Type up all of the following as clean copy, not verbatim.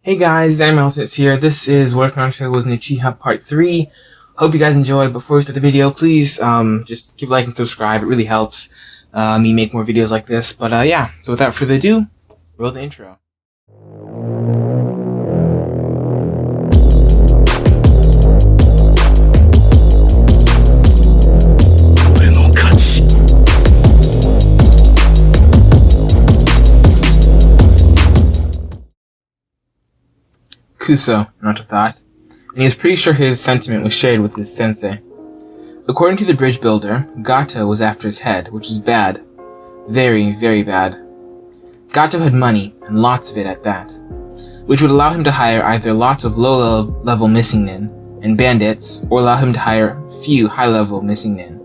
Hey guys, Zabuza here. This is What If Naruto was Uchiha Part 3. Hope you guys enjoy. Before we start the video, please just give a like and subscribe. It really helps me make more videos like this. But yeah, so without further ado, roll the intro. Kuso, Naruto thought, and he was pretty sure his sentiment was shared with his sensei. According to the bridge builder, Gato was after his head, which is bad. Very, very bad. Gato had money, and lots of it at that, which would allow him to hire either lots of low-level missing nin and bandits, or allow him to hire few high-level missing nin.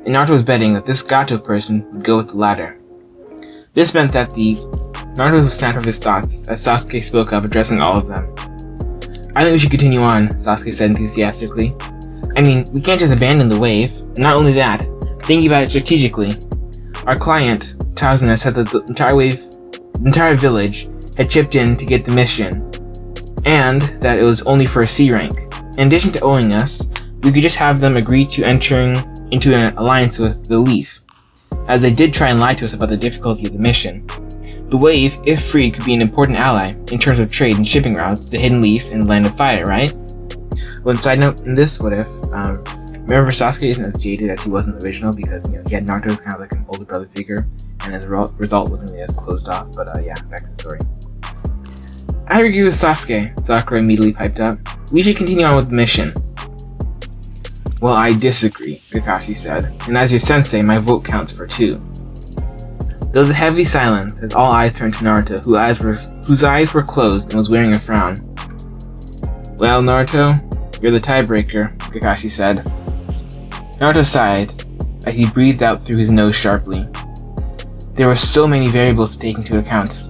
And Naruto was betting that this Gato person would go with the latter. This meant that Naruto snapped off his thoughts as Sasuke spoke up, addressing all of them. "I think we should continue on," Sasuke said enthusiastically. "I mean, we can't just abandon the wave. And not only that, thinking about it strategically. Our client, Tazuna, said that the entire village had chipped in to get the mission, and that it was only for a C rank. In addition to owing us, we could just have them agree to entering into an alliance with the Leaf, as they did try and lie to us about the difficulty of the mission. The wave, if free, could be an important ally in terms of trade and shipping routes, the Hidden Leaf and Land of Fire, right?" Well, side note in this what if, remember Sasuke isn't as jaded as he was in the original because, he had Naruto as kind of like an older brother figure, and as a result wasn't really as closed off, but yeah, back to the story. "I agree with Sasuke," Sakura immediately piped up. "We should continue on with the mission." "Well, I disagree," Kakashi said, "and as your sensei, my vote counts for 2. There was a heavy silence as all eyes turned to Naruto, whose eyes were closed and was wearing a frown. "Well, Naruto, you're the tiebreaker," Kakashi said. Naruto sighed as he breathed out through his nose sharply. There were so many variables to take into account.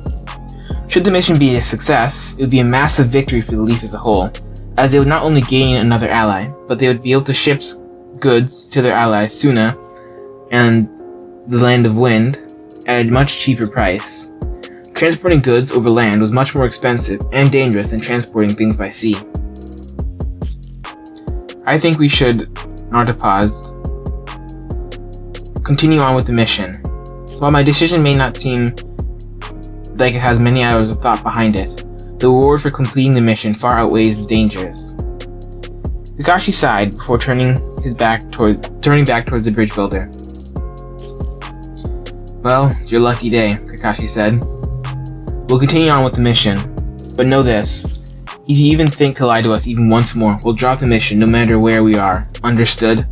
Should the mission be a success, it would be a massive victory for the Leaf as a whole, as they would not only gain another ally, but they would be able to ship goods to their ally, Suna, and the Land of Wind, at a much cheaper price. Transporting goods over land was much more expensive and dangerous than transporting things by sea. I think we should," Naruto paused, "continue on with the mission. While my decision may not seem like it has many hours of thought behind it, the reward for completing the mission far outweighs the dangers." Kakashi sighed before turning back towards the bridge builder. "Well, it's your lucky day," Kakashi said. "We'll continue on with the mission, but know this. If you even think to lie to us even once more, we'll drop the mission no matter where we are. Understood?"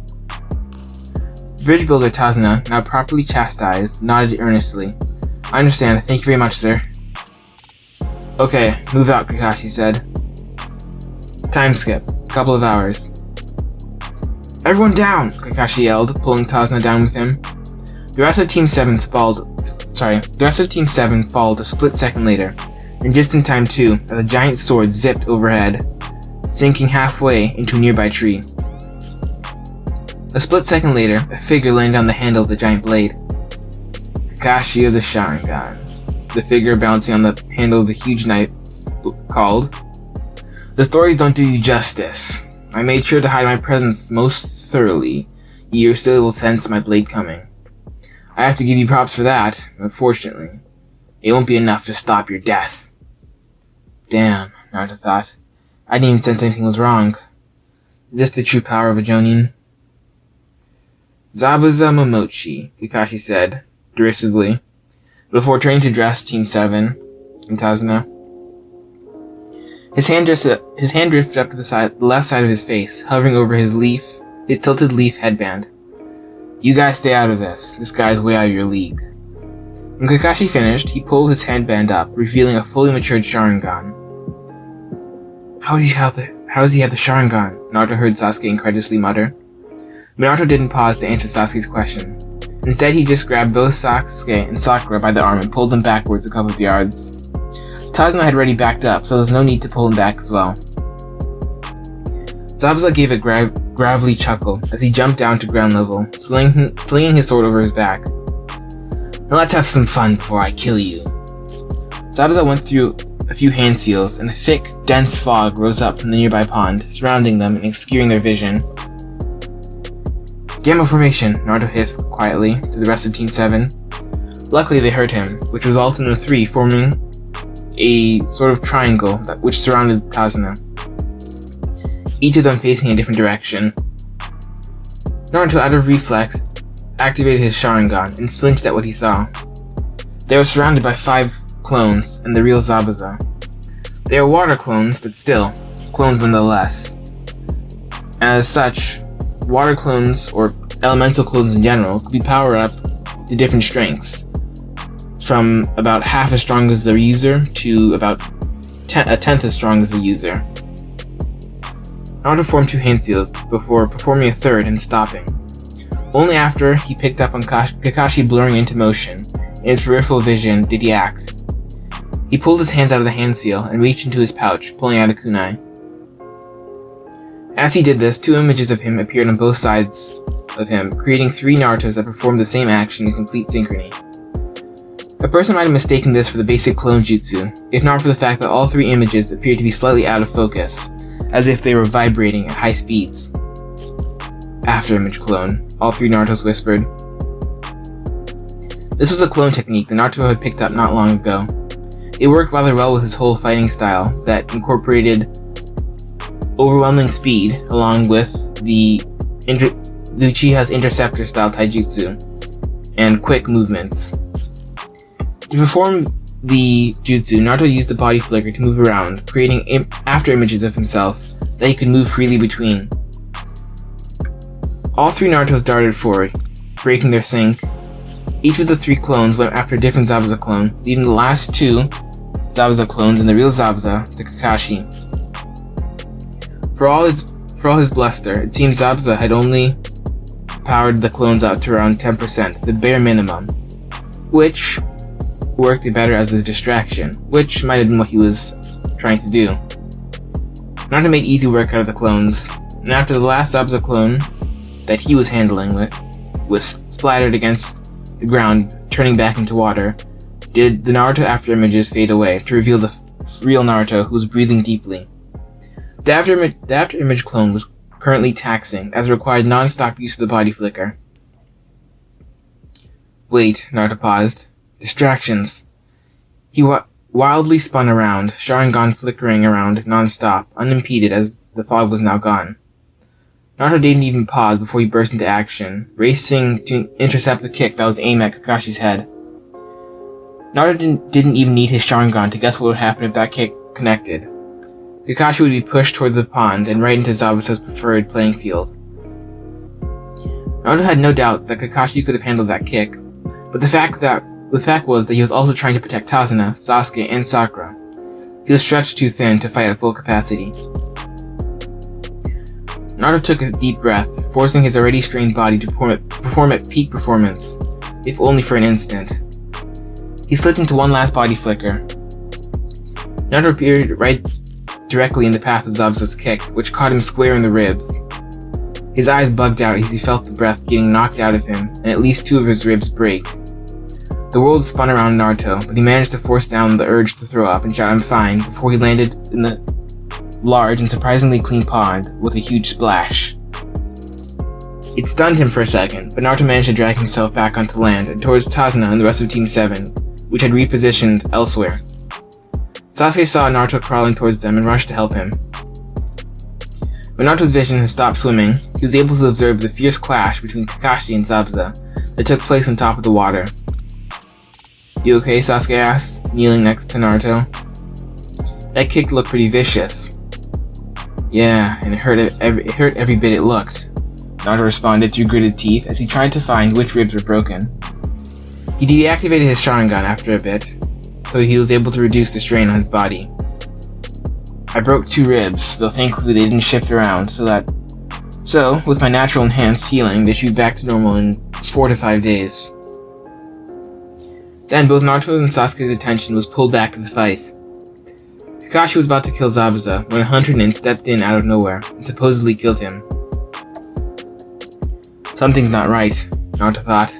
Bridge builder Tazuna, now properly chastised, nodded earnestly. "I understand. Thank you very much, sir." "Okay, move out," Kakashi said. "Time skip. A couple of hours." "Everyone down!" Kakashi yelled, pulling Tazuna down with him. The rest of Team 7 followed a split second later, and just in time too, as a giant sword zipped overhead, sinking halfway into a nearby tree. A split second later, a figure landed on the handle of the giant blade. "Kakashi of the Sharingan," the figure bouncing on the handle of the huge knife called. "The stories don't do you justice. I made sure to hide my presence most thoroughly. You still will sense my blade coming. I have to give you props for that. Unfortunately, it won't be enough to stop your death." Damn, Naruto thought. I didn't even sense anything was wrong. Is this the true power of a Jonin? "Zabuza Momochi," Kakashi said, derisively, before turning to address Team 7 and Tazuna. His hand drifted up to the left side of his face, hovering over his tilted leaf headband. "You guys stay out of this. This guy's way out of your league." When Kakashi finished, he pulled his headband up, revealing a fully matured Sharingan. How does he have the Sharingan?" Naruto heard Sasuke incredulously mutter. But Naruto didn't pause to answer Sasuke's question. Instead, he just grabbed both Sasuke and Sakura by the arm and pulled them backwards a couple of yards. Tazuna had already backed up, so there was no need to pull him back as well. Zabuza gave a gravelly chuckle as he jumped down to ground level, slinging his sword over his back. "Now let's have some fun before I kill you." Zabuza went through a few hand seals, and a thick, dense fog rose up from the nearby pond, surrounding them and obscuring their vision. "Gamma formation," Naruto hissed quietly to the rest of Team 7. Luckily they heard him, which resulted in the three forming a sort of triangle which surrounded Tazuna, each of them facing a different direction. Naruto, out of reflex, activated his sharingan and flinched at what he saw. They were surrounded by 5 clones and the real Zabuza. They are water clones, but still, clones nonetheless. As such, water clones, or elemental clones in general, could be powered up to different strengths, from about half as strong as the user to about a tenth as strong as the user. Naruto formed 2 hand seals before performing a third and stopping. Only after he picked up on Kakashi blurring into motion, in his peripheral vision, did he act. He pulled his hands out of the hand seal and reached into his pouch, pulling out a kunai. As he did this, 2 images of him appeared on both sides of him, creating 3 Narutos that performed the same action in complete synchrony. A person might have mistaken this for the basic clone jutsu, if not for the fact that all 3 images appeared to be slightly out of focus, as if they were vibrating at high speeds. "After image clone," all 3 Narutos whispered. This was a clone technique that Naruto had picked up not long ago. It worked rather well with his whole fighting style that incorporated overwhelming speed along with the Uchiha's interceptor style taijutsu and quick movements. To perform the jutsu, Naruto used the body flicker to move around, creating after images of himself that he could move freely between. All 3 Narutos darted forward, breaking their sync. Each of the 3 clones went after a different Zabuza clone, leaving the last 2 Zabuza clones and the real Zabuza to Kakashi. For all his bluster, it seems Zabuza had only powered the clones up to around 10%, the bare minimum, which worked better as a distraction, which might have been what he was trying to do. Naruto made easy work out of the clones, and after the last Zabuza clone that he was handling was splattered against the ground, turning back into water, did the Naruto after images fade away to reveal the real Naruto, who was breathing deeply. The after image clone was currently taxing, as it required non-stop use of the body flicker. "Wait," Naruto paused. "Distractions." He wildly spun around, sharingan flickering around non-stop, unimpeded as the fog was now gone. Naruto didn't even pause before he burst into action, racing to intercept the kick that was aimed at Kakashi's head. Naruto didn't even need his sharingan to guess what would happen if that kick connected. Kakashi would be pushed toward the pond and right into Zabuza's preferred playing field. Naruto had no doubt that Kakashi could have handled that kick, but the fact was that he was also trying to protect Tazuna, Sasuke, and Sakura. He was stretched too thin to fight at full capacity. Naruto took a deep breath, forcing his already strained body to perform at peak performance, if only for an instant. He slipped into one last body flicker. Naruto appeared right directly in the path of Zabuza's kick, which caught him square in the ribs. His eyes bugged out as he felt the breath getting knocked out of him, and at least 2 of his ribs break. The world spun around Naruto, but he managed to force down the urge to throw up and shout "I'm fine" before he landed in the large and surprisingly clean pond with a huge splash. It stunned him for a second, but Naruto managed to drag himself back onto land and towards Tazuna and the rest of Team 7, which had repositioned elsewhere. Sasuke saw Naruto crawling towards them and rushed to help him. When Naruto's vision had stopped swimming, he was able to observe the fierce clash between Kakashi and Zabuza that took place on top of the water. "You okay?" Sasuke asked, kneeling next to Naruto. "That kick looked pretty vicious." "Yeah, and it hurt every bit it looked," Naruto responded through gritted teeth as he tried to find which ribs were broken. He deactivated his sharingan after a bit, so he was able to reduce the strain on his body. "I broke 2 ribs, though thankfully they didn't shift around, so with my natural enhanced healing, they should be back to normal in 4 to 5 days. Then both Naruto and Sasuke's attention was pulled back to the fight. Kakashi was about to kill Zabuza when a hunter nin stepped in out of nowhere and supposedly killed him. Something's not right, Naruto thought.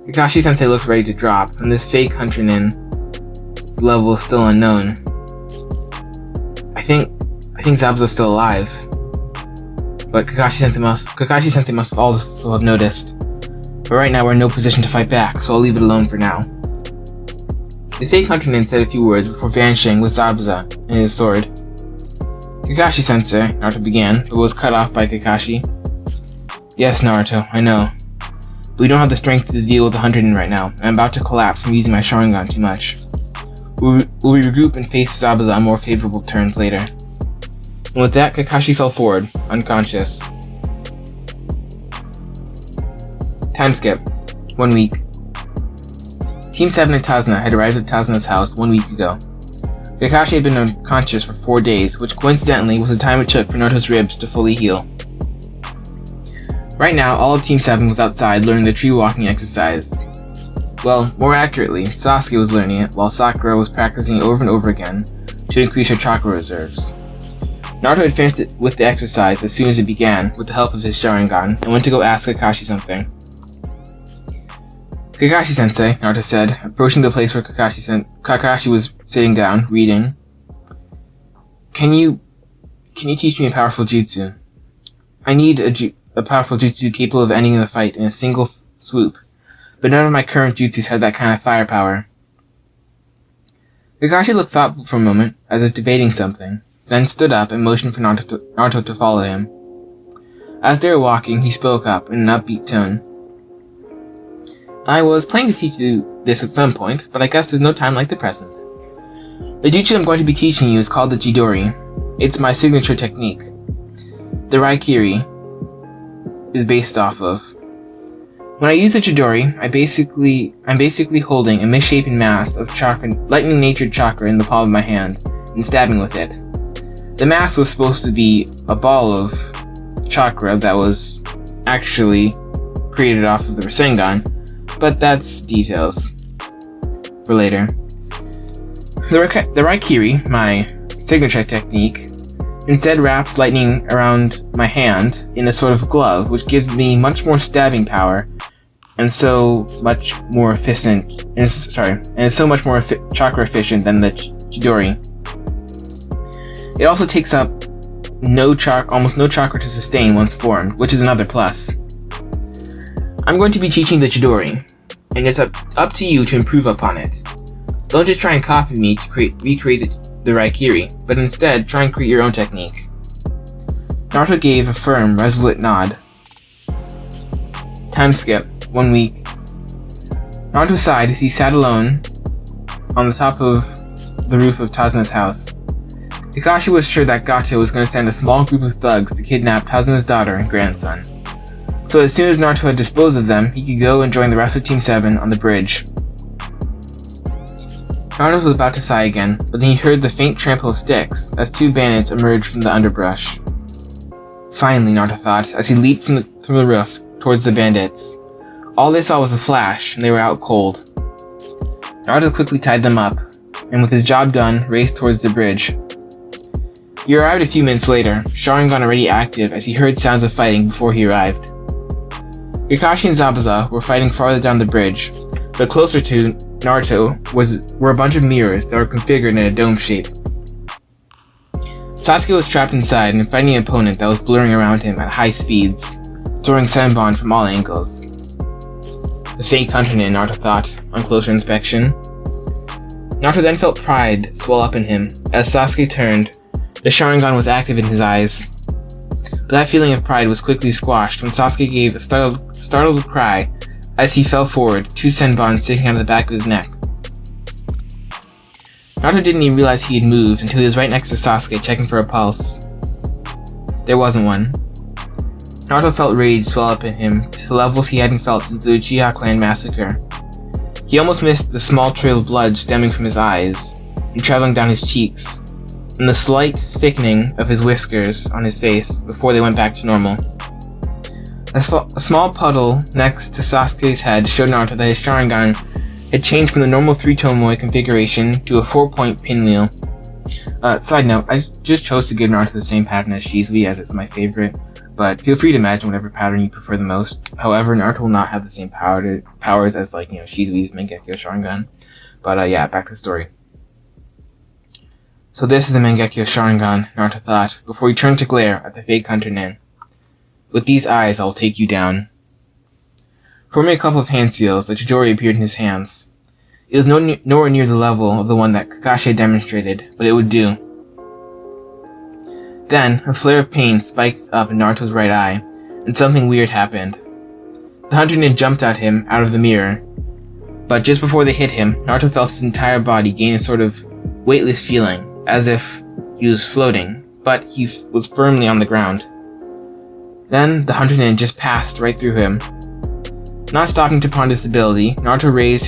Kakashi-sensei looked ready to drop, and this fake hunter nin level is still unknown. think Zabuza's still alive. But Kakashi Sensei must have also have noticed. But right now we're in no position to fight back, so I'll leave it alone for now. The fake hunter said a few words before vanishing with Zabuza and his sword. Kakashi Sensei, Naruto began, but was cut off by Kakashi. Yes, Naruto, I know. But we don't have the strength to deal with the hunter right now, and I'm about to collapse from using my sharingan too much. We'll regroup and face Zabuza on more favorable terms later. And with that, Kakashi fell forward, unconscious. Time skip. 1 week. Team 7 and Tazuna had arrived at Tazuna's house 1 week ago. Kakashi had been unconscious for 4 days, which coincidentally was the time it took for Naruto's ribs to fully heal. Right now, all of Team 7 was outside learning the tree walking exercise. Well, more accurately, Sasuke was learning it, while Sakura was practicing over and over again to increase her chakra reserves. Naruto had finished it with the exercise as soon as it began, with the help of his sharingan, and went to go ask Kakashi something. Kakashi-sensei, Naruto said, approaching the place where Kakashi was sitting down, reading. Can you teach me a powerful jutsu? I need a powerful jutsu capable of ending the fight in a single swoop, but none of my current jutsus have that kind of firepower. Kakashi looked thoughtful for a moment, as if debating something, then stood up and motioned for Naruto to follow him. As they were walking, he spoke up in an upbeat tone. I was planning to teach you this at some point, but I guess there's no time like the present. The jutsu I'm going to be teaching you is called the Chidori. It's my signature technique. The Raikiri is based off of. When I use the Chidori, I'm basically holding a misshapen mass of chakra, lightning-natured chakra in the palm of my hand, and stabbing with it. The mass was supposed to be a ball of chakra that was actually created off of the Rasengan, but that's details for later. The Raikiri, my signature technique, instead wraps lightning around my hand in a sort of glove, which gives me much more stabbing power, and so much more efficient. And is so much more chakra efficient than the Chidori. It also takes up almost no chakra to sustain once formed, which is another plus. I'm going to be teaching the Chidori, and it's up to you to improve upon it. Don't just try and copy me to recreate the Raikiri, but instead try and create your own technique. Naruto gave a firm, resolute nod. Time skip. 1 week. Naruto sighed as he sat alone on the top of the roof of Tazuna's house. Kakashi was sure that Gato was going to send a small group of thugs to kidnap Tazuna's daughter and grandson. So as soon as Naruto had disposed of them, he could go and join the rest of Team 7 on the bridge. Naruto was about to sigh again, but then he heard the faint trample of sticks as 2 bandits emerged from the underbrush. Finally, Naruto thought, as he leaped from the roof towards the bandits. All they saw was a flash, and they were out cold. Naruto quickly tied them up, and with his job done, raced towards the bridge. He arrived a few minutes later, Sharingan already active as he heard sounds of fighting before he arrived. Kakashi and Zabuza were fighting farther down the bridge, but closer to Naruto were a bunch of mirrors that were configured in a dome shape. Sasuke was trapped inside and fighting an opponent that was blurring around him at high speeds, throwing Senbon from all angles. The fake hunter, Naruto thought, on closer inspection. Naruto then felt pride swell up in him. As Sasuke turned, the Sharingan was active in his eyes. But that feeling of pride was quickly squashed when Sasuke gave a startled cry as he fell forward, 2 Senbon sticking out of the back of his neck. Naruto didn't even realize he had moved until he was right next to Sasuke checking for a pulse. There wasn't one. Naruto felt rage swell up in him to levels he hadn't felt since the Uchiha clan massacre. He almost missed the small trail of blood stemming from his eyes and traveling down his cheeks, and the slight thickening of his whiskers on his face before they went back to normal. A small puddle next to Sasuke's head showed Naruto that his Sharingan had changed from the normal 3-tomoe configuration to a 4-point pinwheel. Side note, I just chose to give Naruto the same pattern as Shizui as it's my favorite, but feel free to imagine whatever pattern you prefer the most. However, Naruto will not have the same powers as Shizui's Mangekyo Sharingan. But yeah, back to the story. So this is the Mangekyo Sharingan, Naruto thought, before he turned to glare at the fake Hunter Nin. With these eyes, I will take you down. Forming a couple of hand seals, the Chidori appeared in his hands. It was nowhere near the level of the one that Kakashi had demonstrated, but it would do. Then, a flare of pain spiked up in Naruto's right eye, and something weird happened. The Hunter Nin jumped at him out of the mirror, but just before they hit him, Naruto felt his entire body gain a sort of weightless feeling, as if he was floating, but he was firmly on the ground. Then, the Hunter Nin just passed right through him. Not stopping to ponder this ability, Naruto raised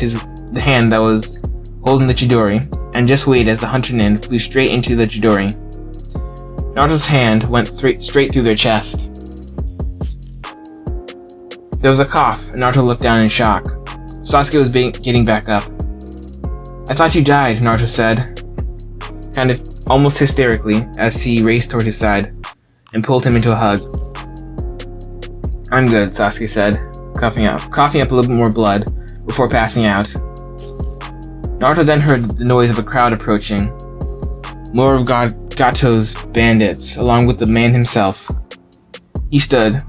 the hand that was holding the Chidori, and just waited as the Hunter Nin flew straight into the Chidori. Naruto's hand went straight through their chest. There was a cough, and Naruto looked down in shock. Sasuke was getting back up. "I thought you died," Naruto said, kind of almost hysterically, as he raced toward his side, and pulled him into a hug. "I'm good," Sasuke said, coughing up a little bit more blood, before passing out. Naruto then heard the noise of a crowd approaching. More of Gato's bandits, along with the man himself. He stood.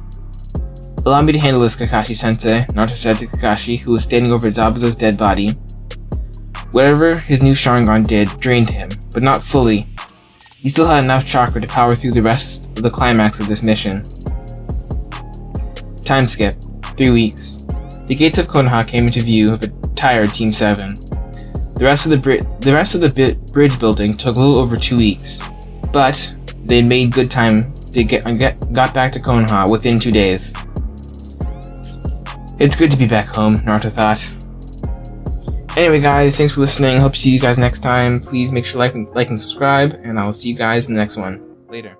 "Allow me to handle this, Kakashi-sensei," Naruto said to Kakashi, who was standing over Zabuza's dead body. Whatever his new Sharingan did drained him, but not fully. He still had enough chakra to power through the rest of the climax of this mission. Time skip. 3 weeks. The gates of Konoha came into view of a tired Team 7. The rest of the bridge building took a little over 2 weeks, but they made good time. They got back to Konoha within 2 days. It's good to be back home, Naruto thought. Anyway guys, thanks for listening. Hope to see you guys next time. Please make sure to like and subscribe, and I will see you guys in the next one. Later.